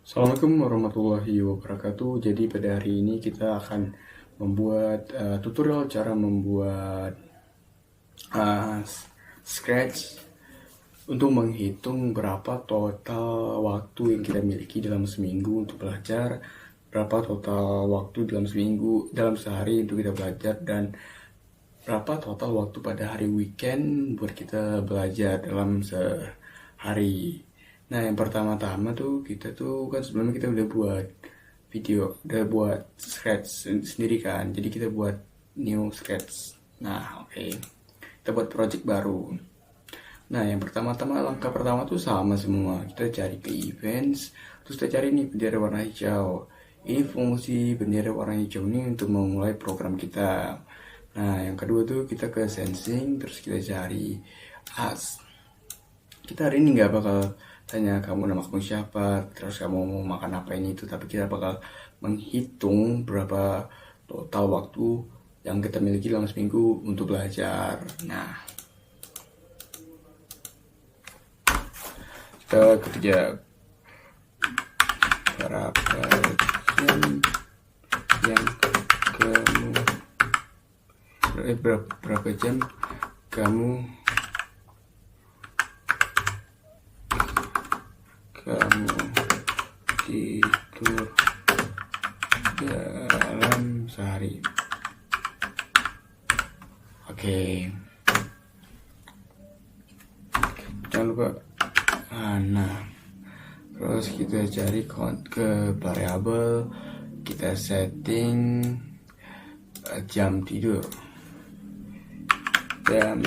Assalamualaikum warahmatullahi wabarakatuh. Jadi pada hari ini kita akan membuat tutorial cara membuat uh, Scratch untuk menghitung berapa total waktu yang kita miliki dalam seminggu untuk belajar, berapa total waktu dalam seminggu, dalam sehari untuk kita belajar, dan berapa total waktu pada hari weekend buat kita belajar dalam sehari. Nah, yang pertama-tama tuh kita tuh kan sebelumnya kita udah buat video, udah buat sketch sendiri kan. Jadi kita buat new sketch. Nah, oke. Kita buat project baru. Nah, yang pertama-tama langkah pertama tuh sama semua. Kita cari ke events, terus kita cari nih bendera warna hijau. Ini fungsi bendera warna hijau ini untuk memulai program kita. Nah, yang kedua tuh kita ke sensing, terus kita cari as. Kita hari ini nggak bakal tanya kamu nama kamu siapa, terus kamu mau makan apa ini itu, tapi kita bakal menghitung berapa total waktu yang kita miliki dalam seminggu untuk belajar. Nah, kita kerja berapa jam yang kamu berapa jam kamu tidur dalam sehari. Oke, jangan lupa. Nah, terus kita cari ke variabel, kita setting jam tidur, jam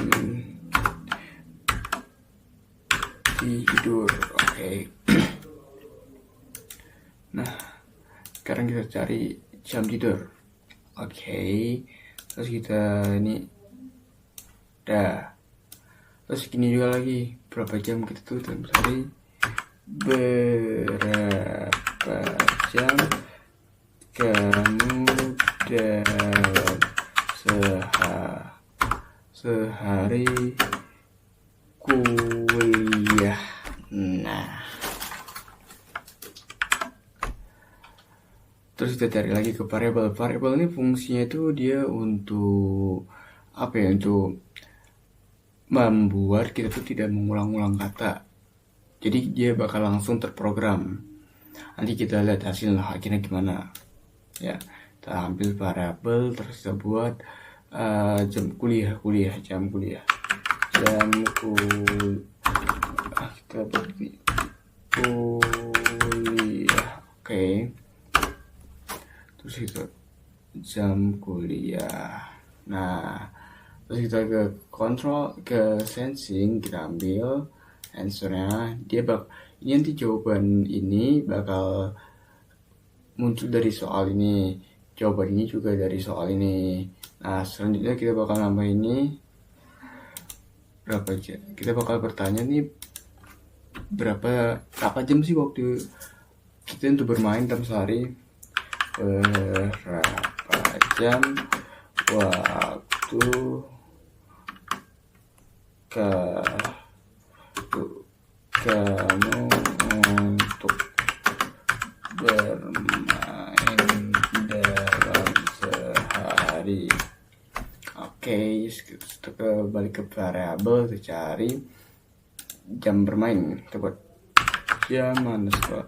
tidur. Oke. Nah, sekarang kita cari jam tidur. Oke. Terus kita ini dah. Terus gini juga lagi, berapa jam kita tuh dalam sehari? Berapa jam kamu dalam sehari kuliah? Nah, terus kita cari lagi ke variabel. Variabel ini fungsinya itu dia untuk apa ya? Untuk membuat kita tuh tidak mengulang-ulang kata. Jadi dia bakal langsung terprogram. Nanti kita lihat hasilnya akhirnya gimana. Ya, kita ambil variabel terus kita buat jam kuliah, jam kuliah. Kita buat kuliah. Oke. Terus kita jam kuliah. Nah, terus kita ke control, ke sensing, kita ambil answernya. Ini nanti jawaban ini bakal muncul dari soal ini, jawaban ini juga dari soal ini. Nah, selanjutnya kita bakal nambah ini berapa jam. Kita bakal bertanya nih berapa jam sih waktu kita untuk bermain dalam sehari. Berapa jam waktu kamu untuk bermain dalam sehari? Oke, kita balik ke variabel, kita cari jam bermain. Kita buat jam bermain.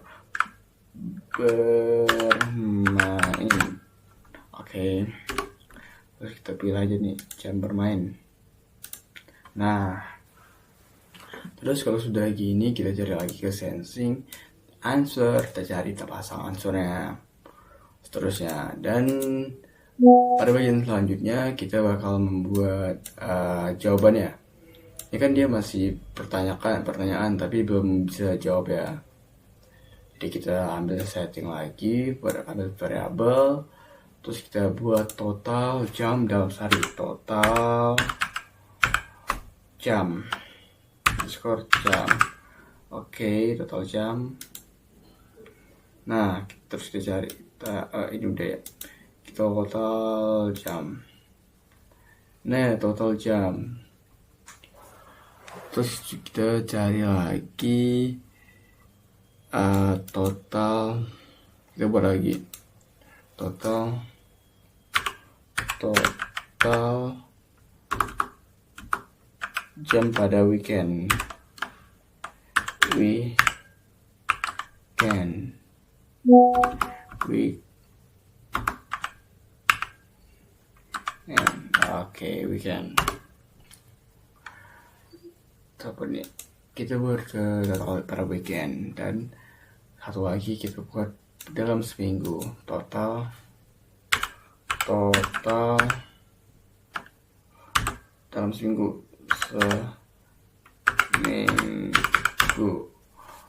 Oke. Terus kita pilih aja nih jam bermain. Nah, terus kalau sudah gini kita cari lagi ke sensing, answer, kita cari, kita pasang answernya, seterusnya. Dan pada bagian selanjutnya kita bakal membuat jawabannya. Ini kan dia masih pertanyaan tapi belum bisa jawab ya. Jadi kita ambil setting lagi, ambil variabel, terus kita buat total jam dalam sehari, total jam, skor jam. Oke, total jam. Nah, terus kita cari, ini udah ya, total jam. Nah, total jam. Terus kita cari lagi total kita buat lagi total jam pada weekend oke, weekend. Apa nih, kita buat ke total per weekend, dan satu lagi kita buat dalam seminggu, total dalam seminggu,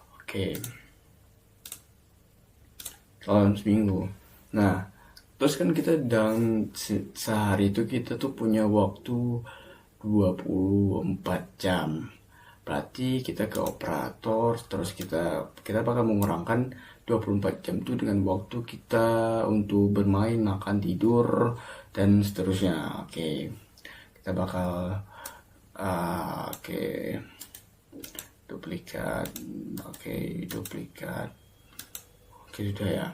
oke, dalam seminggu. Nah, terus kan kita dalam sehari itu kita tuh punya waktu 24 jam. Berarti kita ke operator, terus kita bakal mengurangkan 24 jam itu dengan waktu kita untuk bermain, makan, tidur, dan seterusnya. Oke. Kita bakal duplikat. Oke, sudah ya.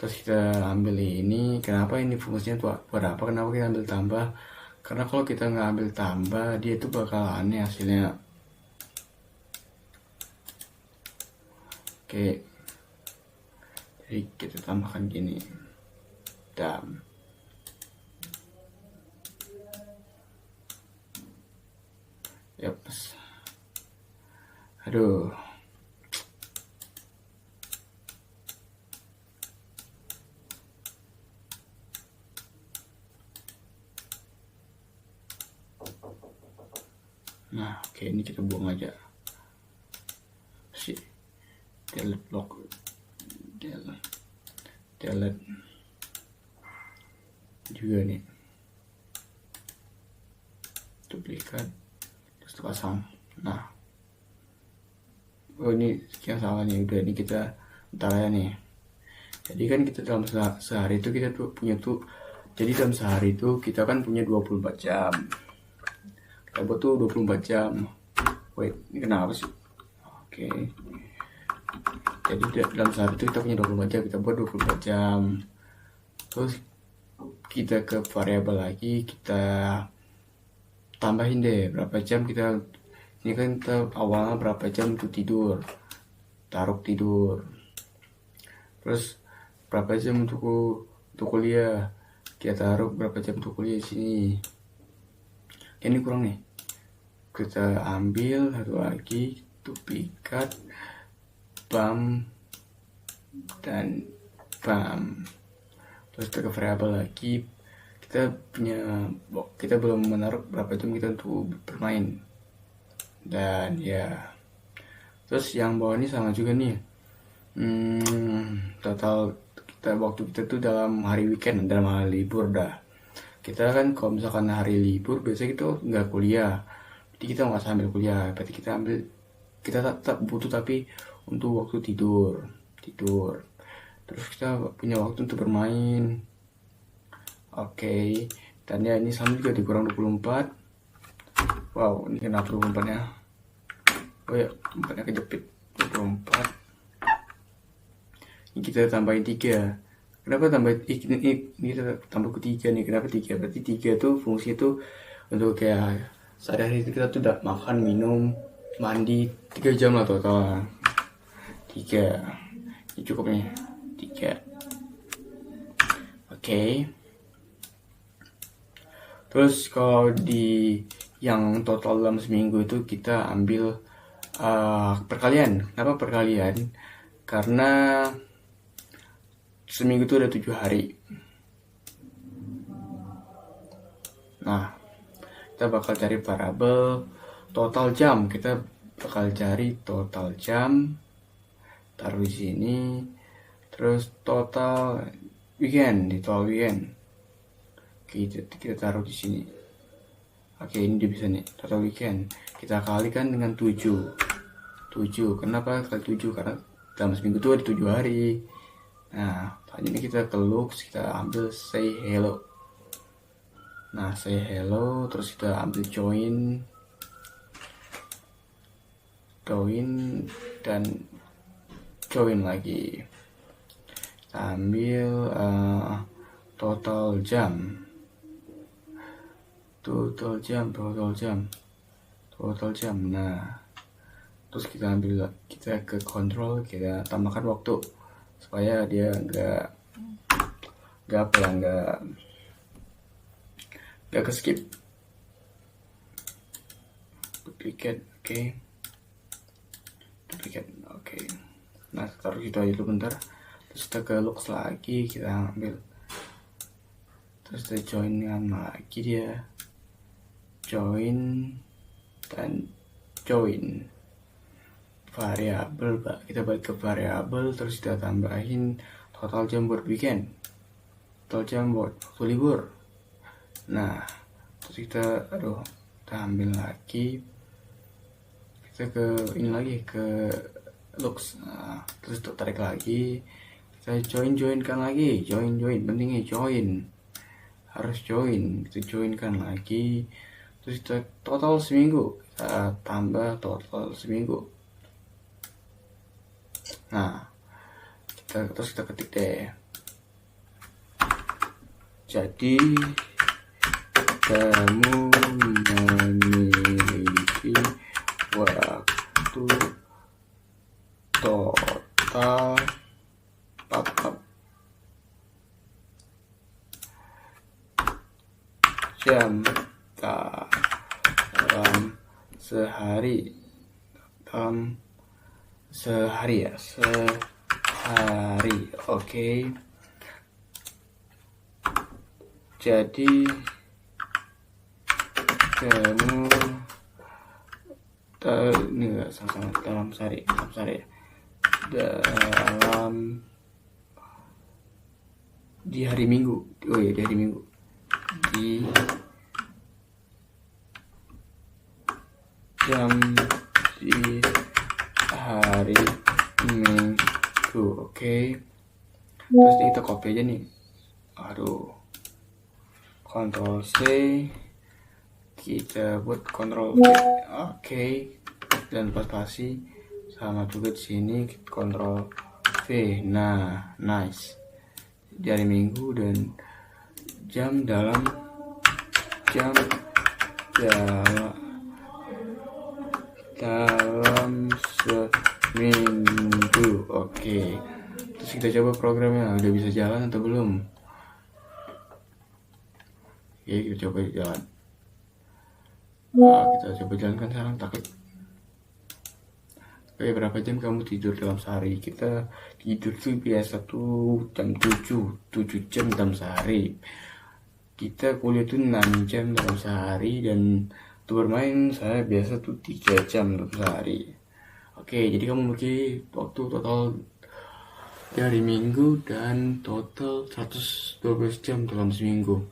Terus kita ambil ini. Kenapa ini fungsinya buat apa? Kenapa kita ambil tambah? Karena kalau kita nggak ambil tambah, dia itu bakal aneh hasilnya. Oke, jadi kita tambahkan gini, dam. Yaps. Aduh. Nah, oke, ini kita buang aja. Delete block, delete juga nih, duplikat, terus pasang. Nah, oh ini sekian salah nih, udah ini kita ntar ya nih. Jadi kan kita dalam sehari itu kita tuh punya jadi dalam sehari itu kita kan punya 24 jam. Kita buat tuh 24 jam. Wait, ini kenapa sih? Oke. Jadi dalam sehari itu kita punya 24 jam, kita buat 24 jam. Terus kita ke variabel lagi, kita tambahin deh berapa jam kita. Ini kan kita awalnya berapa jam untuk tidur, taruh tidur. Terus berapa jam untuk kuliah, kita taruh berapa jam untuk kuliah di sini. Ini kurang nih, kita ambil satu lagi, duplikat, bam, dan bam. Terus kita ke variabel lagi, kita belum menaruh berapa jam kita untuk bermain. Dan ya, terus yang bawah ini sama juga nih, total waktu kita tuh dalam hari weekend, dalam hari libur dah. Kita kan kalau misalkan hari libur biasanya kita nggak kuliah, jadi kita nggak sambil kuliah, berarti kita tetap butuh tapi untuk waktu tidur. Terus kita punya waktu untuk bermain. Oke, dan ya ini sama juga dikurang 24. Wow, ini kenapa 24 nya? Oh ya, 4 nya kejepit. 24. Ini kita tambahin 3. Kenapa ini kita tambah ke 3 nih? Kenapa 3? Berarti 3 tuh fungsi itu untuk kayak sehari-hari kita tuh udah makan, minum, mandi 3 jam lah total. 3. Ini cukup nih. 3. Oke. Terus kalau di yang total dalam seminggu itu kita ambil perkalian. Kenapa perkalian? Karena seminggu itu ada 7 hari. Nah, kita bakal cari variabel total jam. Kita bakal cari total jam, taruh di sini. Terus total weekend, di total weekend kita taruh di sini. Oke, ini dia bisa nih, total weekend kita kalikan dengan 7. Kenapa kali 7? Karena dalam seminggu itu ada 7 hari. Nah, tadi ini kita ke looks, kita ambil say hello. Nah, say hello, terus kita ambil join, dan join lagi. kita ambil total jam. Nah, terus kita ambil, kita ke control, kita tambahkan waktu supaya dia nggak ke skip. Duplicate, oke. Nah, taruh gitu aja dulu bentar. Terus kita ke looks lagi, kita ambil, terus kita joinkan lagi dia, join variabel, kita balik ke variabel, terus kita tambahin total jam buat weekend, total jam buat waktu libur. Nah, terus kita ambil lagi, kita ke ini lagi, ke looks. Nah, terus tarik lagi, kita joinkan lagi, pentingnya harus kita joinkan lagi. Terus kita total seminggu, kita tambah total seminggu. Nah, terus kita ketik deh, jadi kamu memiliki waktu total jam dalam sehari ya, oke. Jadi kamu ini enggak sama dalam sehari di hari Minggu, di hari Minggu, di jam di hari Minggu, oke. Terus kita copy aja nih, Ctrl C, kita buat Ctrl V, oke, dan pas spasi sama juga di sini, Ctrl V. Nah, nice, di hari Minggu dan jam dalam seminggu, oke. Terus kita coba programnya udah bisa jalan atau belum. Oke, kita coba jalan. Kita coba jalankan sekarang, takut. Oke, berapa jam kamu tidur dalam sehari? Kita tidur tuh biasa tuh jam 7 jam dalam sehari. Kita kuliah tuh 6 jam dalam sehari, dan untuk bermain saya biasa tuh 3 jam dalam sehari. Oke, jadi kamu memiliki waktu total dari minggu dan total 112 jam dalam seminggu.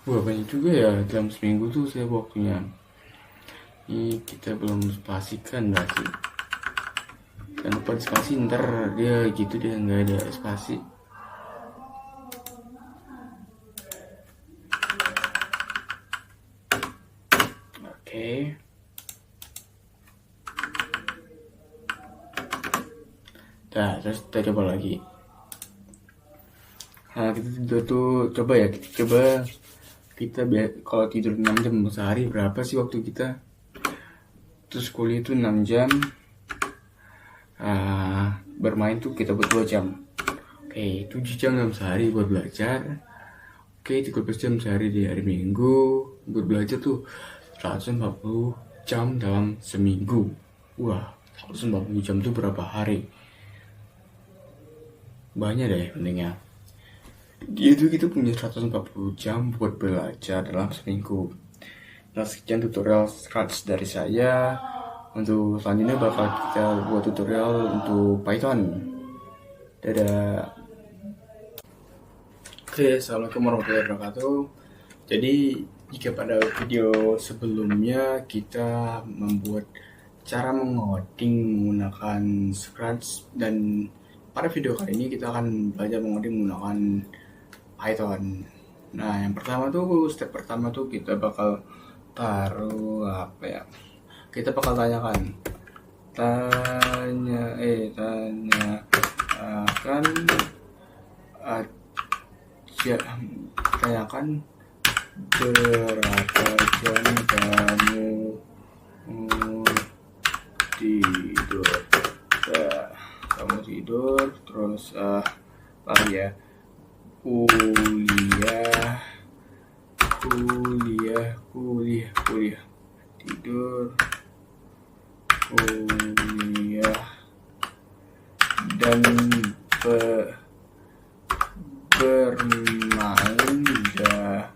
Wah, banyak juga ya dalam seminggu tuh saya waktunya. Ini kita belum spasikan lagi. Jangan lupa spasi, ntar dia gitu, dia nggak ada spasi. Oke. Nah, terus kita coba lagi. Nah, kita coba kalau tidur 6 jam sehari berapa sih waktu kita? Terus kuliah itu 6 jam, bermain tuh kita buat 2 jam. Oke, 7 jam dalam sehari buat belajar. Oke, 13 jam sehari di hari Minggu. Buat belajar tuh 140 jam dalam seminggu. Wah, 140 jam tuh berapa hari? Banyak deh pentingnya. Dia tuh kita punya 140 jam buat belajar dalam seminggu. Nah, sekian tutorial Scratch dari saya. Untuk selanjutnya bakal kita buat tutorial untuk Python. Dadah. Oke, assalamualaikum warahmatullahi wabarakatuh. Jadi, jika pada video sebelumnya kita membuat cara mengoding menggunakan Scratch, dan pada video kali ini kita akan belajar mengoding menggunakan Python. Nah, step pertama tuh kita bakal taruh apa ya? Kita bakal tanyakan ya, tanyakan berapa jam kamu tidur. Kamu tidur, terus apa ya, kuliah tidur, kuliah, dan bermain dalam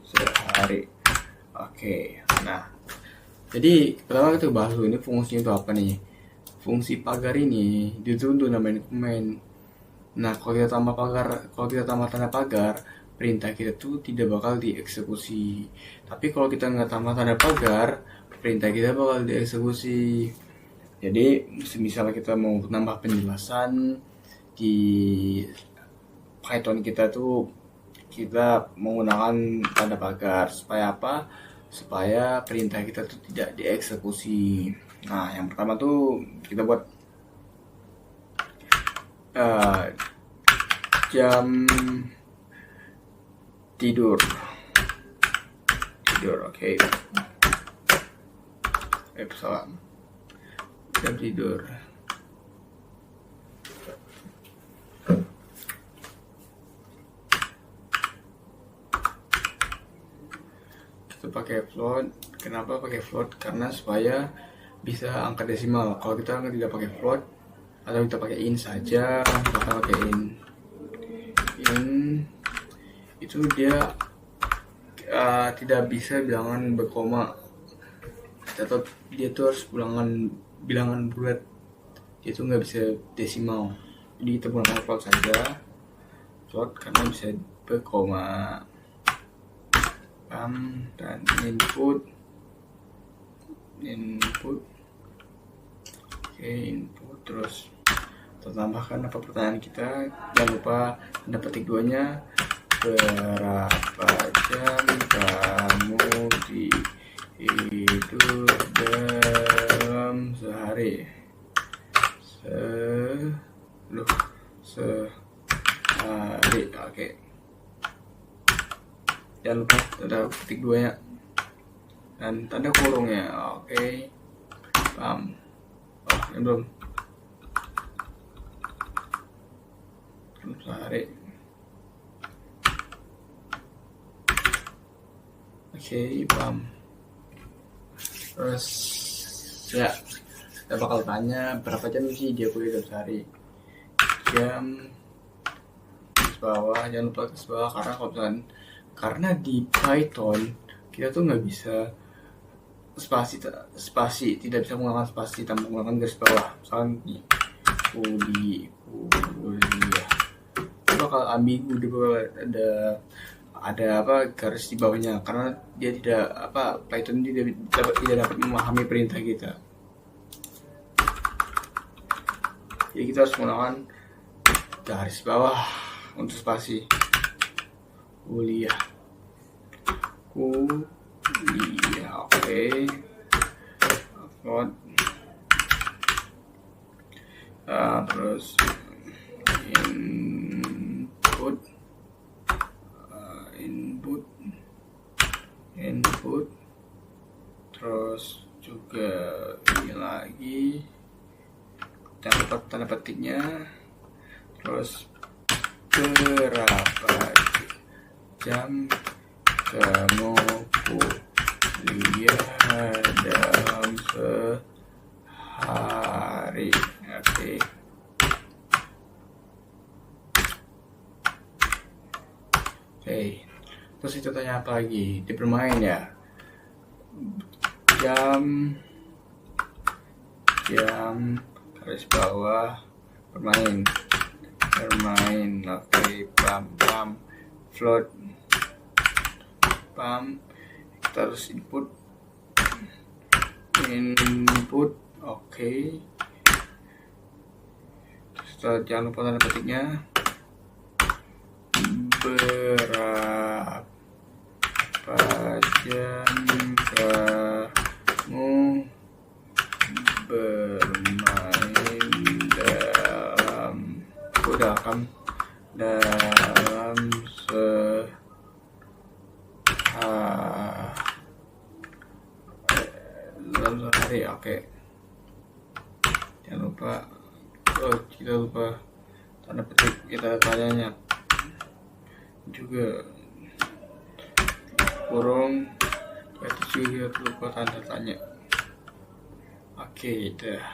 sehari. Oke, nah jadi pertama kita bahas dulu ini fungsinya itu apa nih. Fungsi pagar ini itu untuk nambahin komen. Nah, kalau kita tambah tanda pagar, perintah kita tuh tidak bakal dieksekusi. Tapi kalau kita nggak tambah tanda pagar, perintah kita bakal dieksekusi. Jadi, misalnya kita mau nambah penjelasan di Python kita tuh, kita menggunakan tanda pagar supaya apa? Supaya perintah kita tuh tidak dieksekusi. Nah, yang pertama tuh kita buat jam tidur, oke. Salah. Jam tidur. Kita pakai float. Kenapa pakai float? Karena supaya bisa angka desimal. Kalau kita tidak pakai float atau kita pakai int saja, kita pakai int itu dia tidak bisa bilangan berkoma, atau dia tuh harus bilangan bulat, dia tuh nggak bisa desimal. Jadi kita gunakan float saja, float karena bisa berkoma. Dan input, oke, input, terus kita tambahkan apa pertanyaan kita. Jangan lupa tanda petik 2-nya, berapa jam kamu tidur dalam sehari. Sehari, oke. Jangan lupa tanda petik 2-nya dan tanda kurungnya, oke. Ini belum. Sehari. Oke, terus ya kita bakal tanya berapa jam sih dia kuliah dalam sehari. Jam garis bawah, jangan lupa garis bawah karena di Python kita tuh nggak bisa spasi, tidak bisa menggunakan spasi tanpa menggunakan garis bawah. Misalnya nih, kuliah itu bakal ambigu, dia bakal ada apa garis di bawahnya karena dia Python tidak dapat memahami perintah kita. Jadi kita harus menggunakan garis bawah untuk spasi. Kuliah, oke. Upload, terus input, terus juga ini lagi tanda petiknya, terus berapa jam kamu kuliah dalam sehari, oke. Terus itu tanya apa lagi? Dia bermain ya. Jam garis bawah bermain, oke. Float, kita harus input, oke. Terus jangan lupa tanda petiknya, berapa jam kamu bermain dalam sehari. Oke, jangan lupa, kita lupa tanda petik kita tanyanya juga, kurung itu juga lupa tanda tanya. Oke, dah.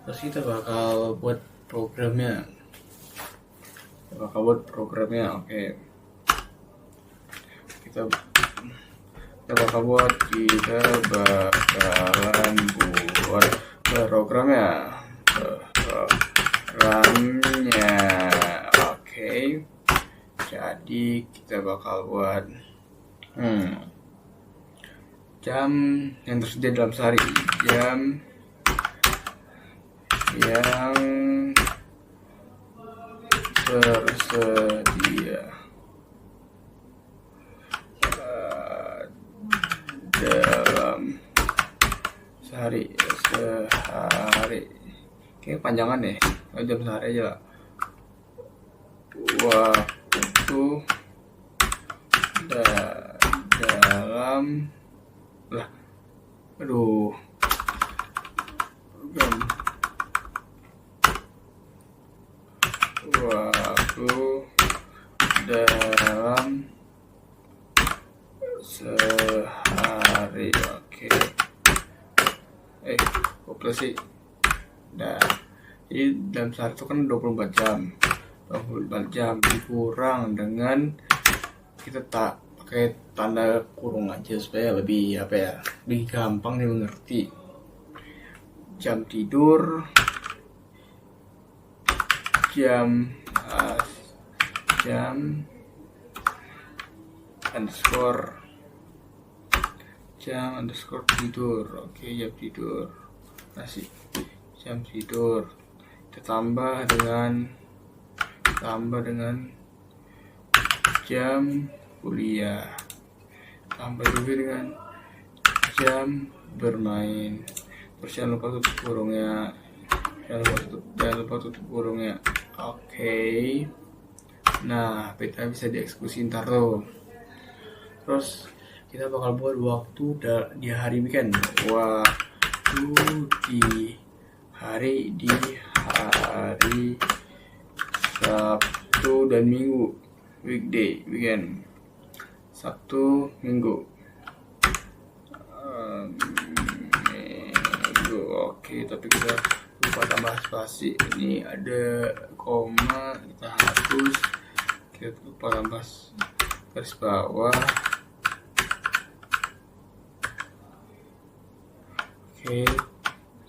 Terus kita bakal buat programnya. Oke. Kita bakalan buat programnya. Oke. Jadi kita bakal buat jam yang tersedia dalam sehari, jam yang tersedia dalam sehari. Oke, panjangan deh, jam sehari aja lah. Waktu dalam waktu dalam sehari. Oke. Plus sih. Nah, jadi dalam sehari itu kan 24 jam. 24 jam dikurang dengan kita tak pakai tanda kurung aja supaya lebih lebih gampang dimengerti. Jam tidur, jam underscore tidur. Oke, jam tidur. Jam tidur kita tambah dengan jam kuliah, tambah juga dengan jam bermain. Terus jangan lupa tutup kurungnya. Oke. Nah, kita bisa dieksekusi ntar tuh. Terus kita bakal buat waktu di hari weekend. Waktu di hari Sabtu dan Minggu, weekend. Sabtu, Minggu. Oke, tapi kita lupa tambah spasi. Ini ada koma, kita hapus. Kita lupa tambah garis bawah. Oke,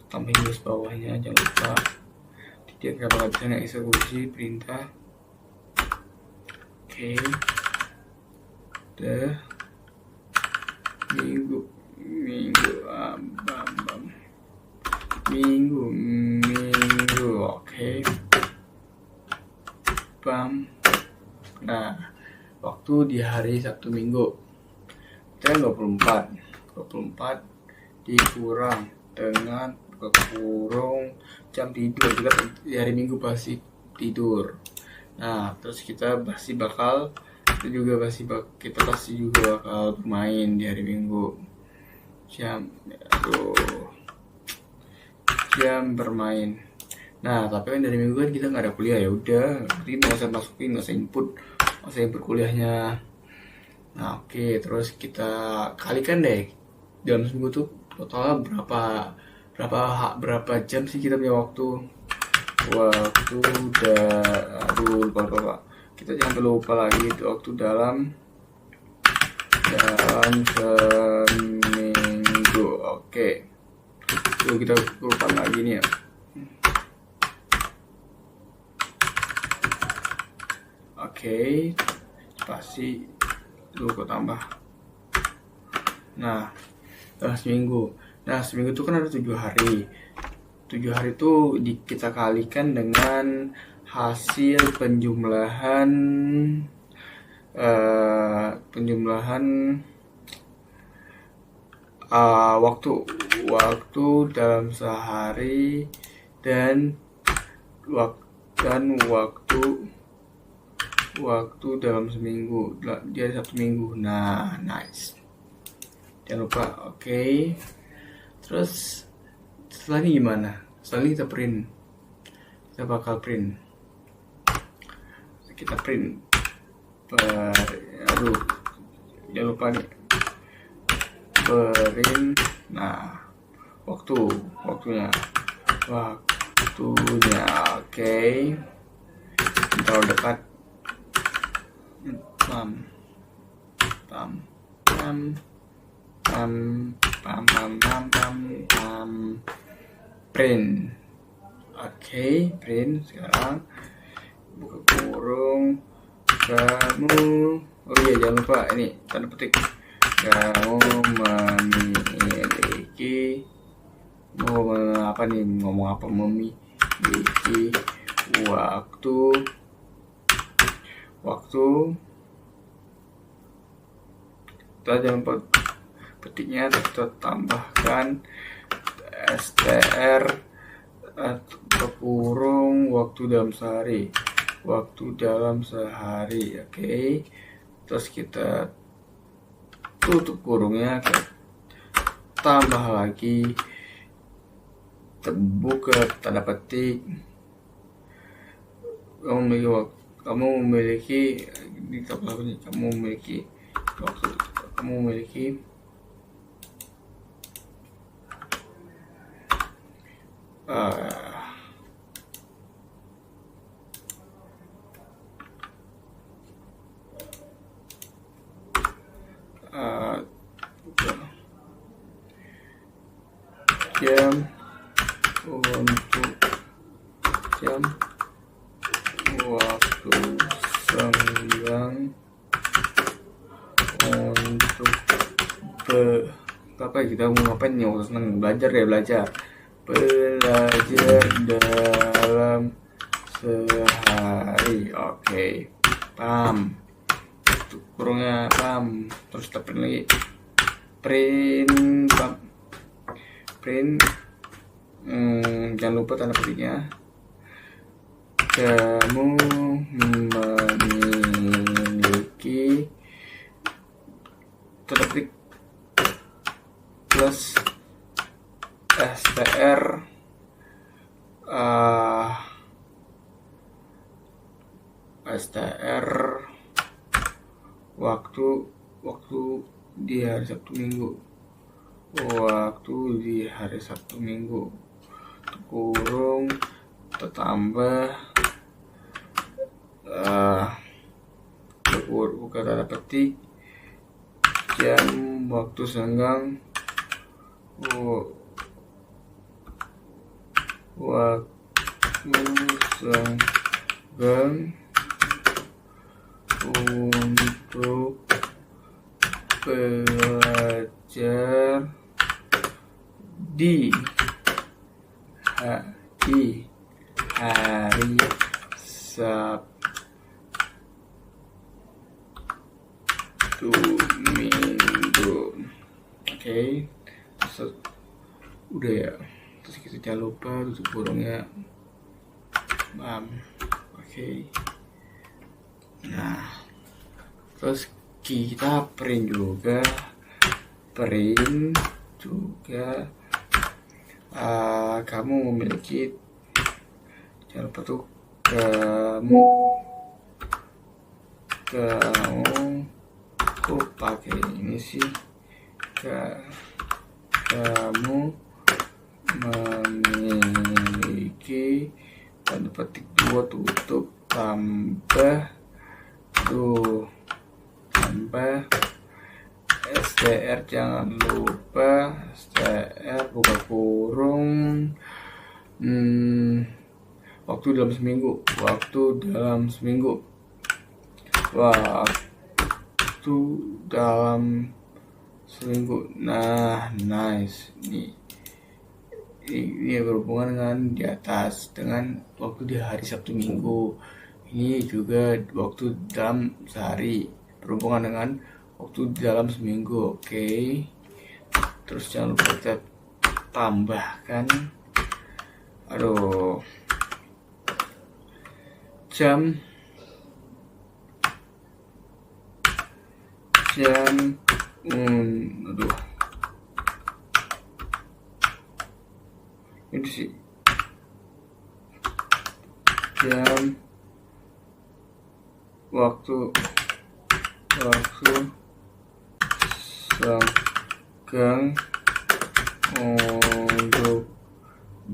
tambahin garis bawahnya, jangan lupa. Tidak bakal bisa eksekusi perintah. Oke, minggu. Oke, nah, waktu di hari Sabtu Minggu kita 24 dikurang dengan kurung jam tidur. Kita di hari Minggu pasti tidur. Nah, terus kita pasti bakal bermain di hari Minggu. Jam bermain. Nah, tapi kan dari Minggu kan kita nggak ada kuliah, ya udah, jadi nggak usah input kuliahnya. Nah, oke, terus kita kalikan deh dalam seminggu tuh totalnya berapa jam sih kita punya waktu. Lupa. Kita jangan lupa lagi waktu dalam seminggu. Oke. Tuh, kita lupa lagi nih ya. Oke, spasi dulu kok tambah. Nah, seminggu. Seminggu itu kan ada 7 hari. 7 hari itu kita kalikan dengan hasil penjumlahan waktu dalam sehari dan waktu dalam seminggu, dia 1 minggu. Nah, nice. Jangan lupa. Oke. Terus setelah ini gimana? Setelah ini kita print. Kita bakal print. Kita print. Jangan lupa nih. Print. Nah, waktunya. Oke. Terlalu dekat. Print. Oke, print sekarang. Buka kurung. Kamu. Oh iya, jangan lupa ini tanda petik. Kamu memiliki. Ngomong apa memiliki waktu. Kita jangan lupa petiknya, kita tambahkan str atau kurung waktu dalam sehari. Oke. Terus kita tutup kurungnya, kita tambah lagi, terbuka tanda petik. Kamu memiliki jam waktu senggang untuk apa kita mau ngapain nih? Waktu senang belajar dalam sehari. Oke. Paham. Kurungnya paham. Terus kita print lagi. Print. Jangan lupa tanda petiknya. Kamu memiliki tanda petik plus str waktu di hari Sabtu Minggu. Kurung tambah buka tanda petik, jam waktu senggang untuk belajar di hari Sabtu Minggu. Oke. Terus udah ya. Terus kita jangan lupa tutup kurungnya. Oke. Nah, terus kita print juga. Kamu memiliki, jangan lupa tuh, kamu pakai ini sih, kamu memiliki tanda petik 2 tutup tambah str, jangan lupa str buka kurung waktu dalam seminggu. Nah, nice. Ini berhubungan dengan di atas dengan waktu di hari Sabtu Minggu. Ini juga waktu dalam sehari, berhubungan dengan waktu dalam seminggu. Oke. Terus jangan lupa kita tambahkan Aduh, jam aduh, ini sih jam waktu senggang untuk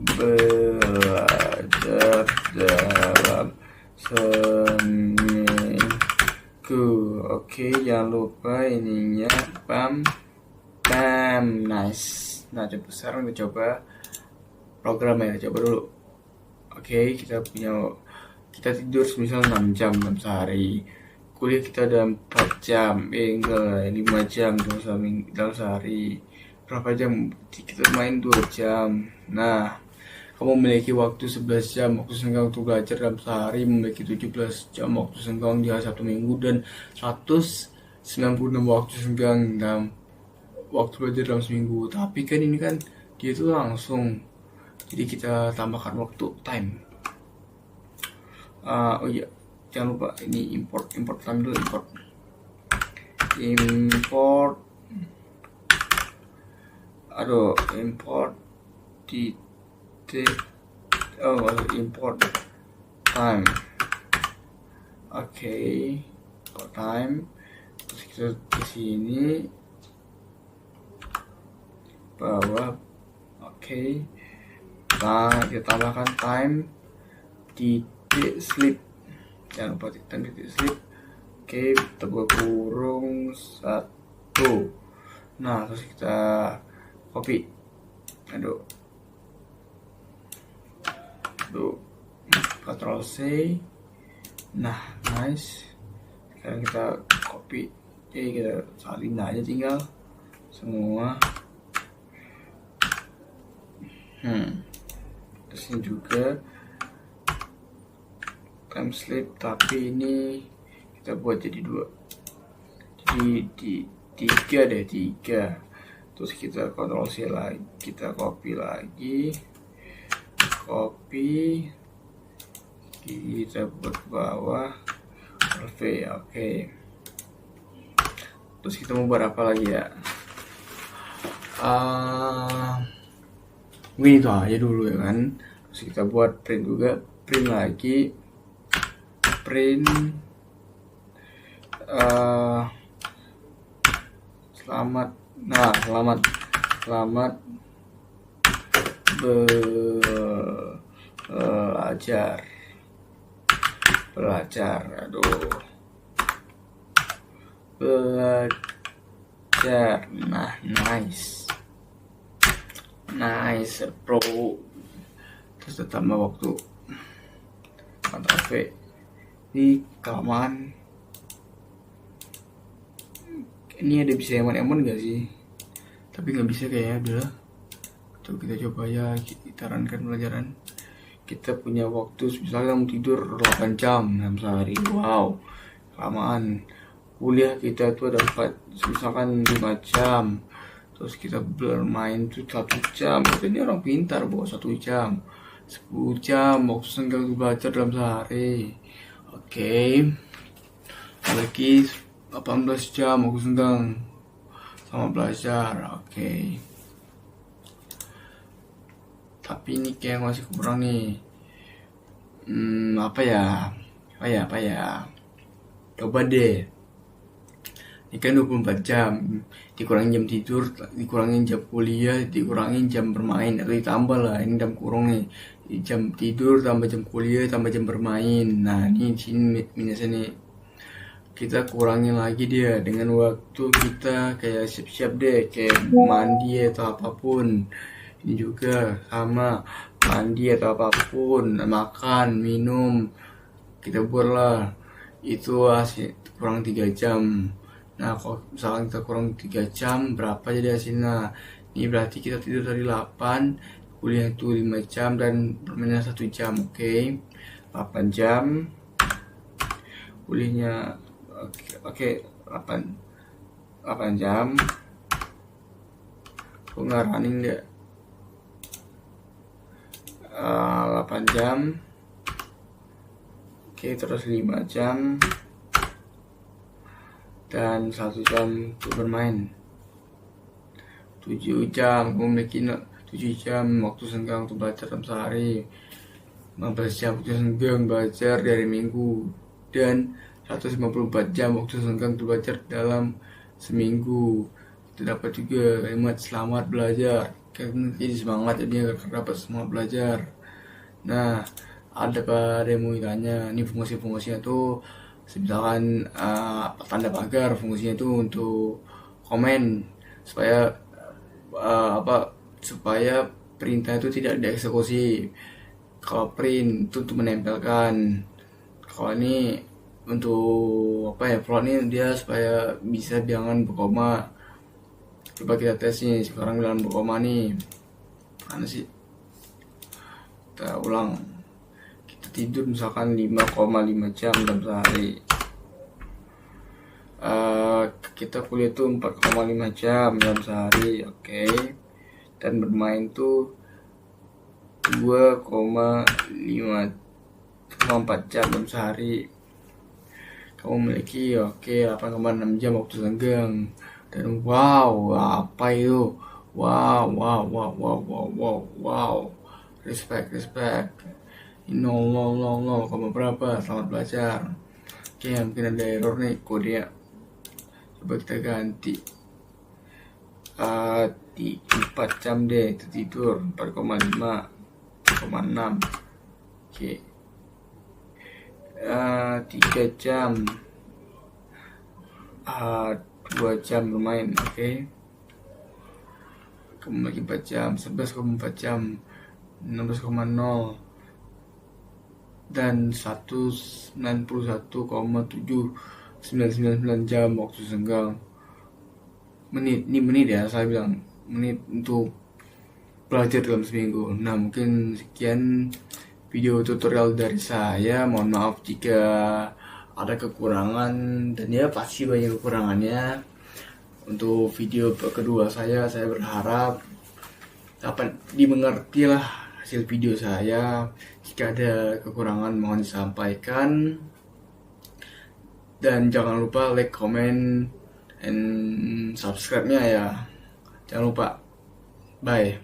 belajar dalam seminggu. Oke, jangan lupa ininya pam. Nice. Nah, coba sekarang kita coba programnya, coba dulu. Oke, kita tidur misal 6 jam dalam sehari. Kuliah kita ada 4 jam, enggak, 5 jam dalam sehari. Berapa jam? Kita main 2 jam. Nah, kamu memiliki waktu 11 jam waktu senggang untuk belajar dalam sehari, memiliki 17 jam waktu senggang di satu minggu, dan 196 waktu senggang dalam waktu belajar dalam seminggu. Tapi kan ini kan dia itu langsung, jadi kita tambahkan waktu time. Oh iya, jangan lupa ini import time dulu, import import time. Oke, import time, terus kita ke sini bawah. Oke, nah kita tambahkan time titik sleep, jangan lupa titik sleep. Oke, kita buat kurung 1. Nah, terus kita copy. Aduh, Ctrl C. Nah, nice. Sekarang kita copy. Oke, kita salin aja tinggal semua. Terus ini juga time sleep, tapi ini kita buat jadi 2, jadi di 3. Terus kita Ctrl C lagi, kita copy lagi, kita buat bawah, V. Oke, terus kita mau buat apa lagi ya? Mungkin itu aja dulu ya kan. Terus kita buat print juga, print lagi, selamat belajar. Nah, nice bro. Terus tambah waktu, Ctrl V. Ini kelamaan. Ini ada bisa emon gak sih? Tapi nggak bisa kayaknya. Udah, kita coba ya, kita runkan pelajaran. Kita punya waktu misalnya mau tidur 8 jam dalam sehari. Wow, kelamaan. Kuliah kita tuh ada 4, misalkan 5 jam. Terus kita bermain tuh 1 jam. Ini orang pintar bawa 1 jam, 10 jam waktu senggang belajar dalam sehari. Oke, lagi 18 jam waktu senggang sama belajar. Oke, tapi ini kayak masih kurang nih. Apa ya? Coba deh. Ini kan 24 jam, dikurangin jam tidur, dikurangin jam kuliah, dikurangin jam bermain, atau ditambah lah, ini jam kurang nih, jam tidur tambah jam kuliah tambah jam bermain. Nah, ini sini minusnya nih, kita kurangin lagi dia dengan waktu kita kayak siap-siap deh, kayak mandi atau apapun. Ini juga sama, mandi atau apapun, makan, minum, kita buatlah itu kurang 3 jam. Nah, kalau misalkan kita kurang 3 jam, berapa jadi hasilnya? Ini berarti kita tidur dari 8, kuliah itu 5 jam, dan bermainnya 1 jam. Oke, 8 jam kuliahnya. Oke, 8 jam. Aku nggak running deh. 8 jam. Oke, terus 5 jam dan 1 jam untuk bermain. 7 jam, kamu memiliki 7 jam waktu senggang untuk belajar dalam sehari. 15 jam waktu senggang belajar dari minggu, dan 154 jam waktu senggang untuk belajar dalam seminggu. Terdapat juga kalimat selamat belajar, jadi semangat, jadi dapat semangat belajar. Nah, ada yang mau ditanya, ini fungsinya tuh misalkan tanda pagar, fungsinya itu untuk komen supaya supaya perintah itu tidak dieksekusi. Kalau print itu untuk menempelkan, kalau ini untuk plot ini dia supaya bisa jangan berkoma. Coba kita tes nih, sekarang dalam berkoma nih, mana sih? Kita ulang, kita tidur misalkan 5,5 jam dalam sehari. Kita kuliah tuh 4,5 jam dalam sehari, oke. Dan bermain tuh 2,4 jam dalam sehari. Kamu memiliki 8,6 jam waktu senggang. Dan wow, apa itu? Wow, respect. Ini 0, kamu berapa? Selamat belajar. Oke, mungkin ada error nih kodenya. Coba kita ganti. 4 jam deh itu tidur, 4,5, 4,6. Oke. 3 jam, 2 jam bermain. Oke. Kamu lagi 4 jam, 11,4 jam, 16,0, dan 191,7999 jam waktu senggang. Menit ya, saya bilang menit untuk belajar dalam seminggu. Nah, mungkin sekian video tutorial dari saya. Mohon maaf jika ada kekurangan, dan ya pasti banyak kekurangannya. Untuk video kedua saya berharap dapat dimengerti lah hasil video saya. Jika ada kekurangan mohon disampaikan, dan jangan lupa like, comment, and subscribe-nya ya. Jangan lupa. Bye.